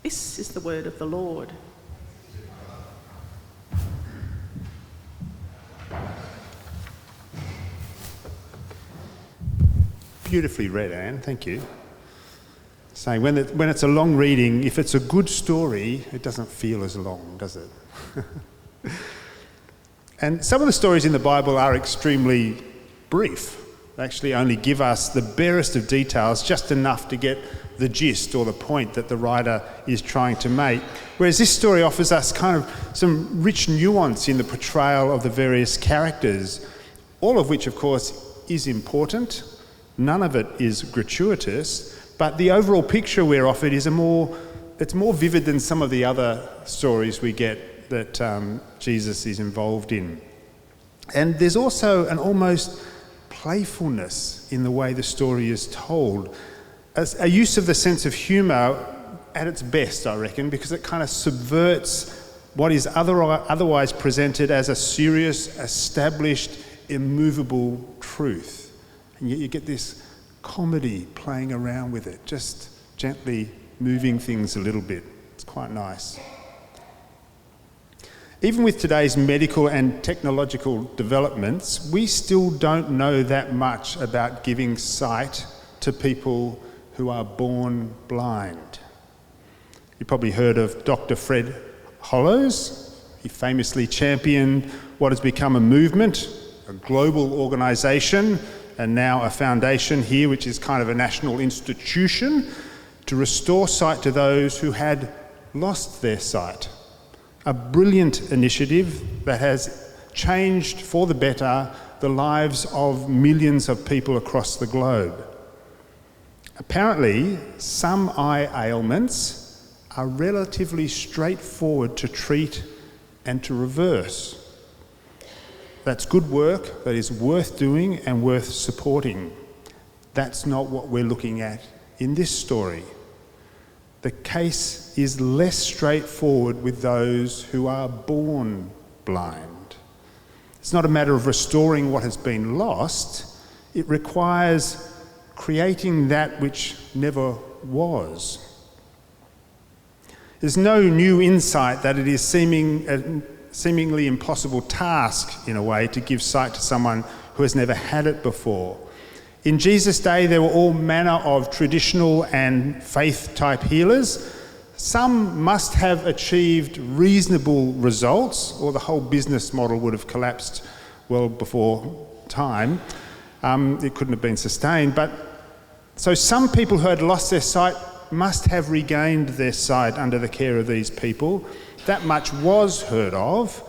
This is the word of the Lord. Beautifully read, Anne, thank you. Saying when it's a long reading, if it's a good story, it doesn't feel as long, does it? And some of the stories in the Bible are extremely brief. They actually only give us the barest of details, just enough to get the gist or the point that the writer is trying to make. Whereas this story offers us kind of some rich nuance in the portrayal of the various characters, all of which, of course, is important. None of it is gratuitous, but the overall picture we're offered is it's more vivid than some of the other stories we get that Jesus is involved in. And there's also an almost playfulness in the way the story is told. A use of the sense of humour at its best, I reckon, because it kind of subverts what is otherwise presented as a serious, established, immovable truth. And yet you get this comedy playing around with it, just gently moving things a little bit. It's quite nice. Even with today's medical and technological developments, we still don't know that much about giving sight to people who are born blind. You've probably heard of Dr. Fred Hollows. He famously championed what has become a movement, a global organisation, and now a foundation here, which is kind of a national institution, to restore sight to those who had lost their sight. A brilliant initiative that has changed for the better the lives of millions of people across the globe. Apparently, some eye ailments are relatively straightforward to treat and to reverse. That's good work that is worth doing and worth supporting. That's not what we're looking at in this story. The case is less straightforward with those who are born blind. It's not a matter of restoring what has been lost. It requires creating that which never was. There's no new insight that it is seemingly impossible task, in a way, to give sight to someone who has never had it before. In Jesus' day, there were all manner of traditional and faith-type healers. Some must have achieved reasonable results, or the whole business model would have collapsed well before time. It couldn't have been sustained. So some people who had lost their sight must have regained their sight under the care of these people. That much was heard of,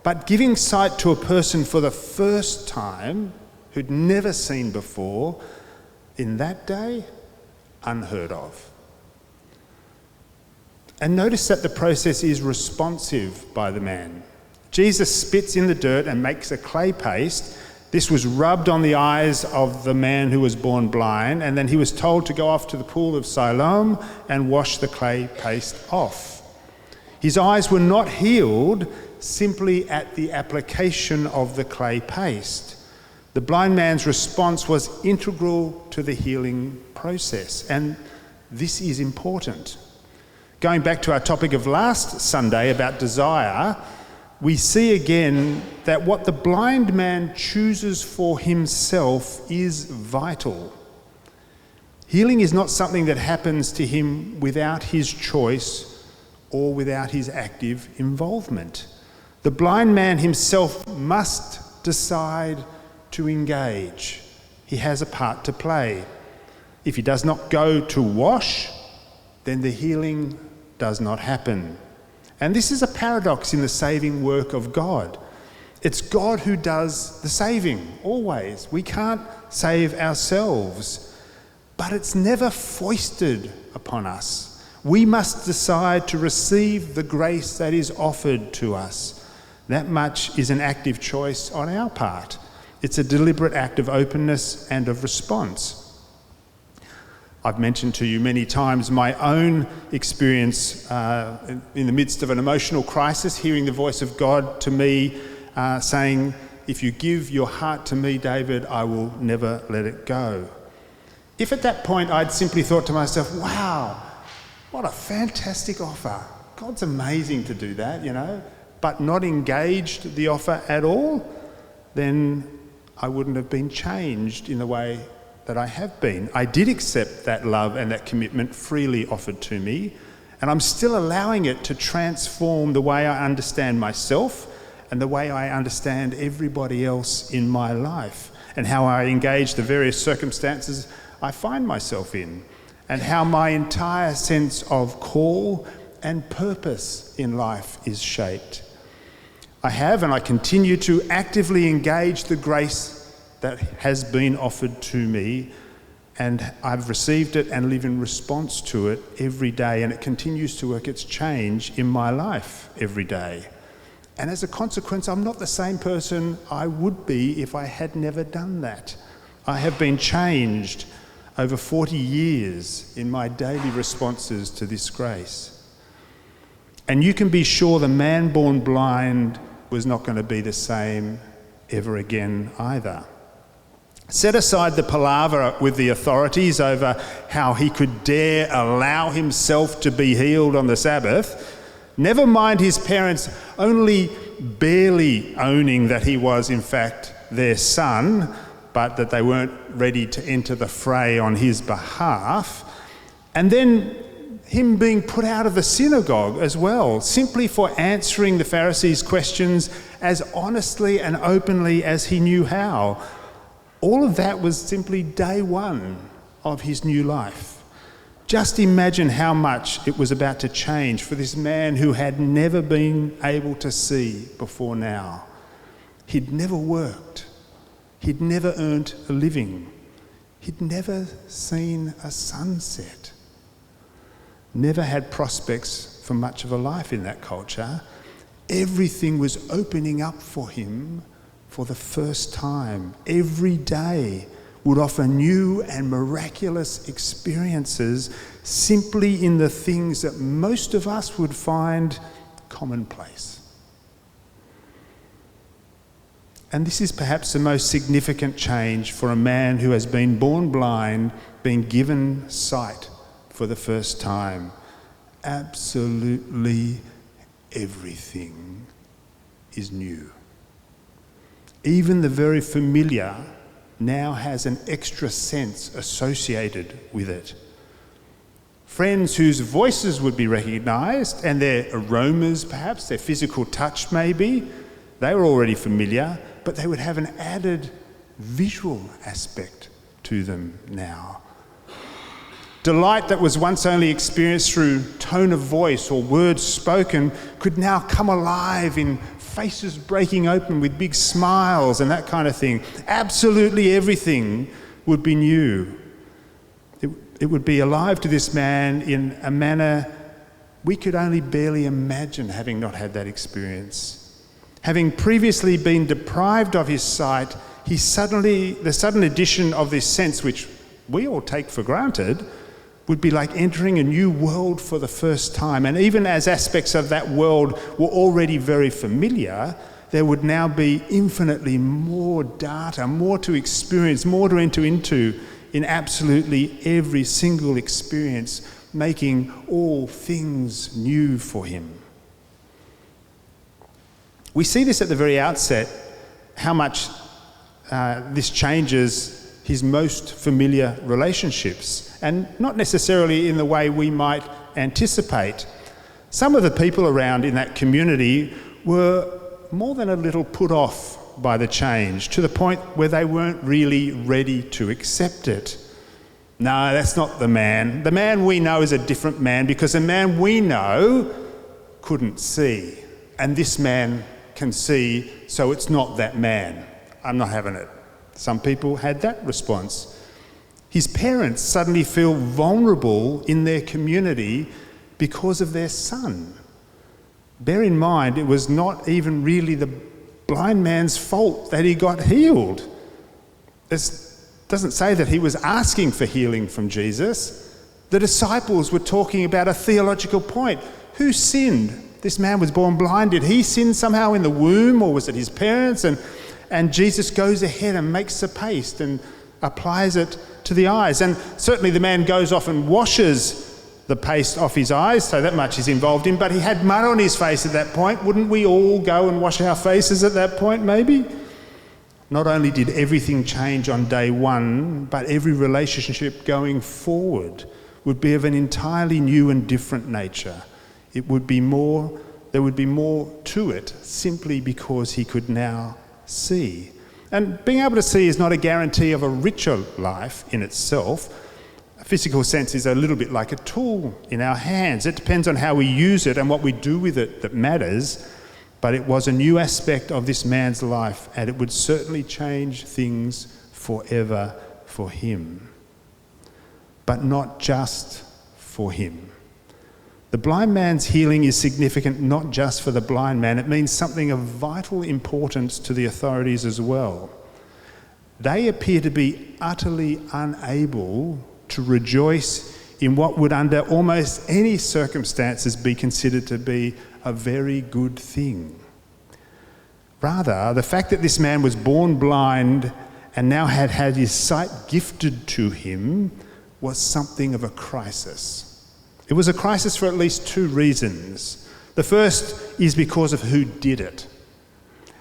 but giving sight to a person for the first time who'd never seen before, in that day, unheard of. And notice that the process is responsive by the man. Jesus spits in the dirt and makes a clay paste. This was rubbed on the eyes of the man who was born blind, and then he was told to go off to the pool of Siloam and wash the clay paste off. His eyes were not healed simply at the application of the clay paste. The blind man's response was integral to the healing process, and this is important. Going back to our topic of last Sunday about desire, we see again that what the blind man chooses for himself is vital. Healing is not something that happens to him without his choice or without his active involvement. The blind man himself must decide to engage. He has a part to play. If he does not go to wash, then the healing does not happen. And this is a paradox in the saving work of God. It's God who does the saving, always. We can't save ourselves, but it's never foisted upon us. We must decide to receive the grace that is offered to us. That much is an active choice on our part. It's a deliberate act of openness and of response. I've mentioned to you many times my own experience in the midst of an emotional crisis, hearing the voice of God to me saying, "If you give your heart to me, David, I will never let it go." If at that point I'd simply thought to myself, wow, What a fantastic offer. God's amazing to do that, but not engaged the offer at all, then I wouldn't have been changed in the way that I have been. I did accept that love and that commitment freely offered to me, and I'm still allowing it to transform the way I understand myself and the way I understand everybody else in my life, and how I engage the various circumstances I find myself in, and how my entire sense of call and purpose in life is shaped. I have and I continue to actively engage the grace that has been offered to me, and I've received it and live in response to it every day, and it continues to work its change in my life every day. And as a consequence, I'm not the same person I would be if I had never done that. I have been changed over 40 years in my daily responses to this grace. And you can be sure the man born blind was not going to be the same ever again either. Set aside the palaver with the authorities over how he could dare allow himself to be healed on the Sabbath. Never mind his parents only barely owning that he was in fact their son, but that they weren't ready to enter the fray on his behalf. And then him being put out of the synagogue as well, simply for answering the Pharisees' questions as honestly and openly as he knew how. All of that was simply day one of his new life. Just imagine how much it was about to change for this man who had never been able to see before now. He'd never worked. He'd never earned a living. He'd never seen a sunset. Never had prospects for much of a life in that culture. Everything was opening up for him for the first time. Every day would offer new and miraculous experiences simply in the things that most of us would find commonplace. And this is perhaps the most significant change for a man who has been born blind, being given sight for the first time. Absolutely everything is new. Even the very familiar now has an extra sense associated with it. Friends whose voices would be recognised, and their aromas perhaps, their physical touch maybe, they were already familiar, but they would have an added visual aspect to them now. Delight that was once only experienced through tone of voice or words spoken could now come alive in faces breaking open with big smiles and that kind of thing. Absolutely everything would be new. It would be alive to this man in a manner we could only barely imagine, having not had that experience. Having previously been deprived of his sight, the sudden addition of this sense, which we all take for granted, would be like entering a new world for the first time. And even as aspects of that world were already very familiar, there would now be infinitely more data, more to experience, more to enter into in absolutely every single experience, making all things new for him. We see this at the very outset, how much this changes his most familiar relationships, and not necessarily in the way we might anticipate. Some of the people around in that community were more than a little put off by the change, to the point where they weren't really ready to accept it. No, that's not the man. The man we know is a different man, because the man we know couldn't see, and this man can see, so it's not that man. I'm not having it. Some people had that response. His parents suddenly feel vulnerable in their community because of their son. Bear in mind, it was not even really the blind man's fault that he got healed. It doesn't say that he was asking for healing from Jesus. The disciples were talking about a theological point. Who sinned? This man was born blind. Did he sin somehow in the womb, or was it his parents? And Jesus goes ahead and makes the paste and applies it to the eyes. And certainly the man goes off and washes the paste off his eyes, so that much is involved in, but he had mud on his face at that point. Wouldn't we all go and wash our faces at that point, maybe? Not only did everything change on day one, but every relationship going forward would be of an entirely new and different nature. There would be more to it, simply because he could now see. And being able to see is not a guarantee of a richer life in itself. A physical sense is a little bit like a tool in our hands. It depends on how we use it and what we do with it that matters. But it was a new aspect of this man's life, and it would certainly change things forever for him. But not just for him. The blind man's healing is significant not just for the blind man, it means something of vital importance to the authorities as well. They appear to be utterly unable to rejoice in what would under almost any circumstances be considered to be a very good thing. Rather, the fact that this man was born blind and now had had his sight gifted to him was something of a crisis. It was a crisis for at least two reasons. The first is because of who did it.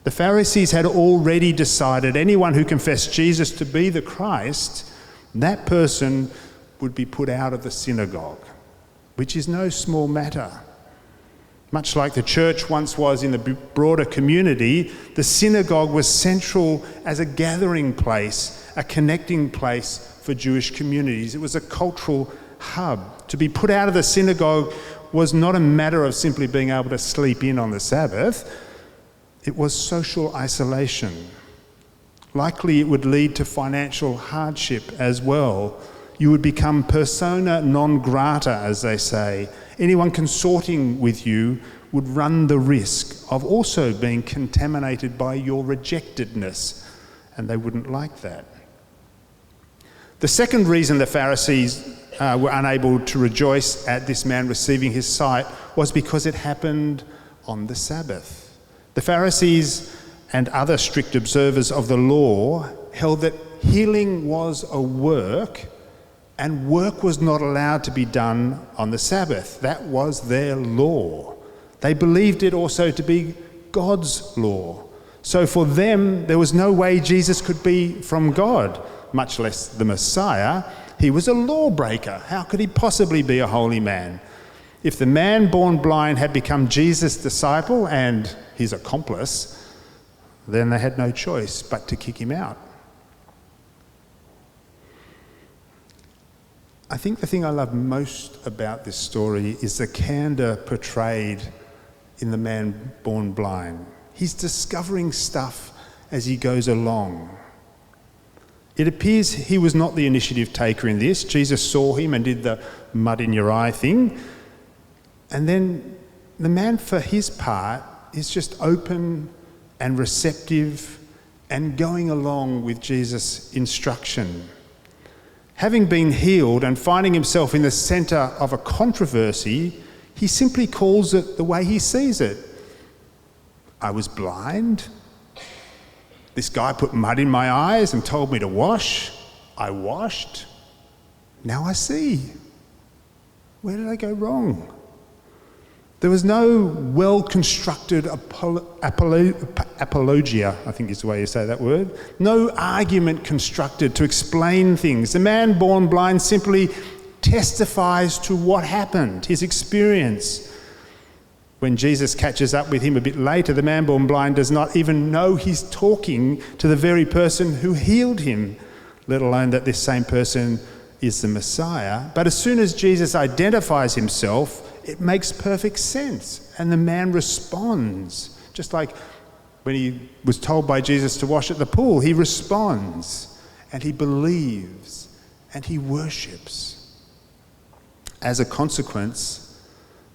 The Pharisees had already decided anyone who confessed Jesus to be the Christ, that person would be put out of the synagogue, which is no small matter. Much like the church once was in the broader community, the synagogue was central as a gathering place, a connecting place for Jewish communities. It was a cultural hub. To be put out of the synagogue was not a matter of simply being able to sleep in on the Sabbath. It was social isolation. Likely it would lead to financial hardship as well. You would become persona non grata, as they say. Anyone consorting with you would run the risk of also being contaminated by your rejectedness, and they wouldn't like that. The second reason the Pharisees were unable to rejoice at this man receiving his sight was because it happened on the Sabbath. The Pharisees and other strict observers of the law held that healing was a work, and work was not allowed to be done on the Sabbath. That was their law. They believed it also to be God's law. So for them, there was no way Jesus could be from God, much less the Messiah. He was a lawbreaker. How could he possibly be a holy man? If the man born blind had become Jesus' disciple and his accomplice, then they had no choice but to kick him out. I think the thing I love most about this story is the candour portrayed in the man born blind. He's discovering stuff as he goes along. It appears he was not the initiative taker in this. Jesus saw him and did the mud in your eye thing. And then the man, for his part, is just open and receptive and going along with Jesus' instruction. Having been healed and finding himself in the centre of a controversy, he simply calls it the way he sees it. I was blind. This guy put mud in my eyes and told me to wash. I washed. Now I see. Where did I go wrong? There was no well-constructed apologia, I think is the way you say that word. No argument constructed to explain things. The man born blind simply testifies to what happened, his experience. When Jesus catches up with him a bit later, the man born blind does not even know he's talking to the very person who healed him, let alone that this same person is the Messiah. But as soon as Jesus identifies himself, it makes perfect sense, and the man responds. Just like when he was told by Jesus to wash at the pool, he responds, and he believes, and he worships. As a consequence,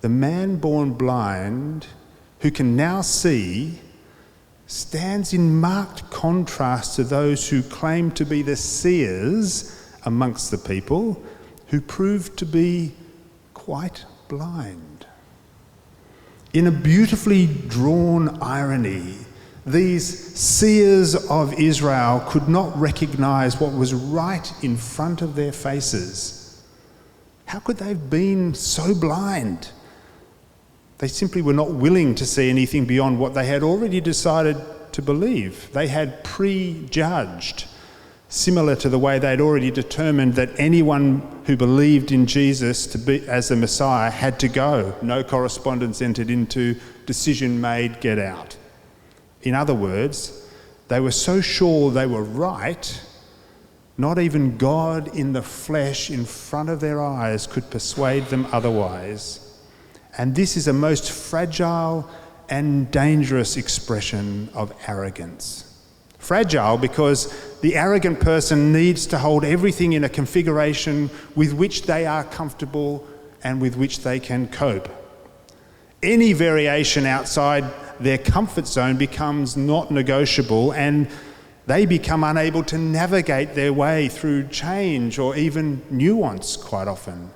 the man born blind, who can now see, stands in marked contrast to those who claim to be the seers amongst the people, who proved to be quite blind. In a beautifully drawn irony, these seers of Israel could not recognise what was right in front of their faces. How could they have been so blind? They simply were not willing to see anything beyond what they had already decided to believe. They had prejudged, similar to the way they'd already determined that anyone who believed in Jesus to be as the Messiah had to go. No correspondence entered into, decision made, get out. In other words, they were so sure they were right, not even God in the flesh in front of their eyes could persuade them otherwise. And this is a most fragile and dangerous expression of arrogance. Fragile because the arrogant person needs to hold everything in a configuration with which they are comfortable and with which they can cope. Any variation outside their comfort zone becomes not negotiable, and they become unable to navigate their way through change or even nuance quite often.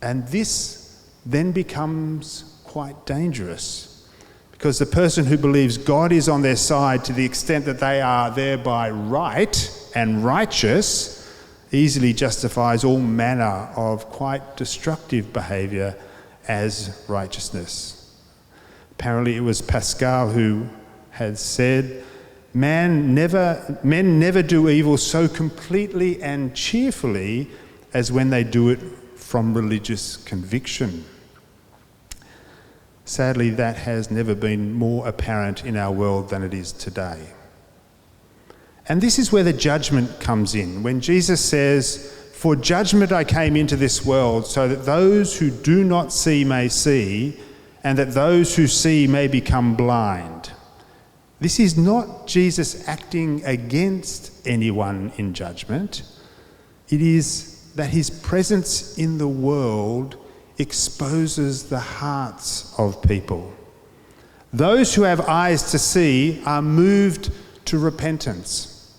And this then becomes quite dangerous, because the person who believes God is on their side to the extent that they are thereby right and righteous easily justifies all manner of quite destructive behaviour as righteousness. Apparently it was Pascal who had said, men never do evil so completely and cheerfully as when they do it from religious conviction. Sadly, that has never been more apparent in our world than it is today. And this is where the judgment comes in, when Jesus says, "For judgment I came into this world, so that those who do not see may see, and that those who see may become blind." This is not Jesus acting against anyone in judgment. It is that his presence in the world exposes the hearts of people. Those who have eyes to see are moved to repentance.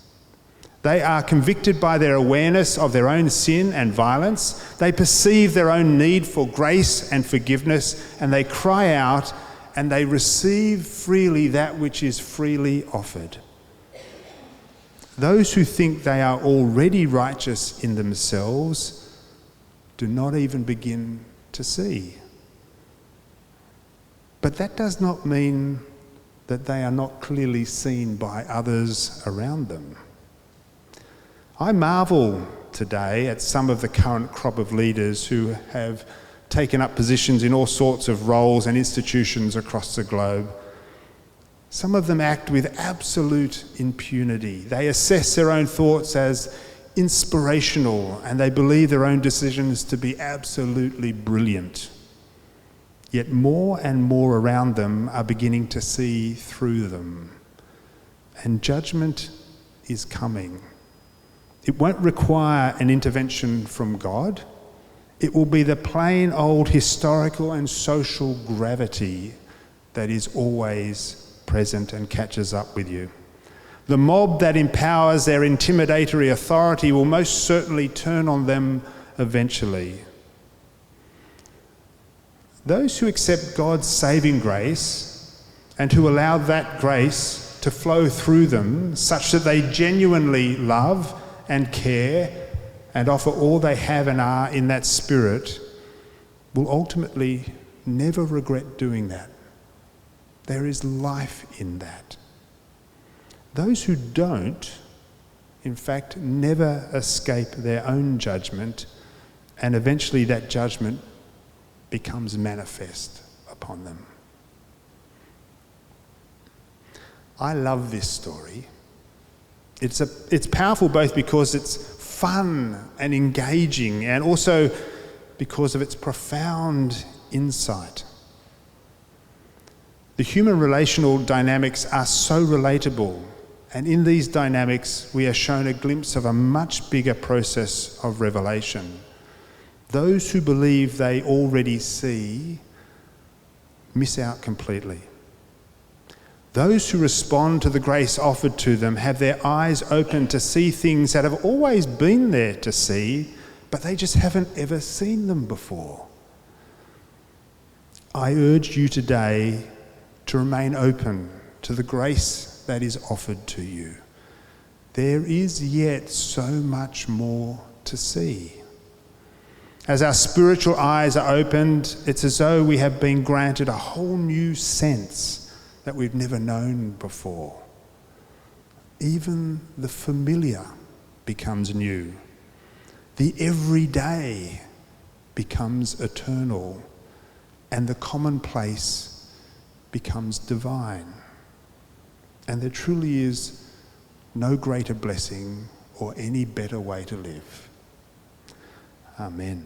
They are convicted by their awareness of their own sin and violence. They perceive their own need for grace and forgiveness, and they cry out and they receive freely that which is freely offered. Those who think they are already righteous in themselves do not even begin to see. But that does not mean that they are not clearly seen by others around them. I marvel today at some of the current crop of leaders who have taken up positions in all sorts of roles and institutions across the globe. Some of them act with absolute impunity. They assess their own thoughts as inspirational, and they believe their own decisions to be absolutely brilliant. Yet more and more around them are beginning to see through them. And judgment is coming. It won't require an intervention from God. It will be the plain old historical and social gravity that is always present and catches up with you. The mob that empowers their intimidatory authority will most certainly turn on them eventually. Those who accept God's saving grace and who allow that grace to flow through them such that they genuinely love and care and offer all they have and are in that spirit will ultimately never regret doing that. There is life in that. Those who don't, in fact, never escape their own judgment, and eventually that judgment becomes manifest upon them. I love this story. It's powerful both because it's fun and engaging, and also because of its profound insight. The human relational dynamics are so relatable, and in these dynamics we are shown a glimpse of a much bigger process of revelation. Those who believe they already see miss out completely. Those who respond to the grace offered to them have their eyes open to see things that have always been there to see, but they just haven't ever seen them before. I urge you today to remain open to the grace that is offered to you. There is yet so much more to see. As our spiritual eyes are opened, it's as though we have been granted a whole new sense that we've never known before. Even the familiar becomes new. The everyday becomes eternal, and the commonplace becomes divine. And there truly is no greater blessing or any better way to live. Amen.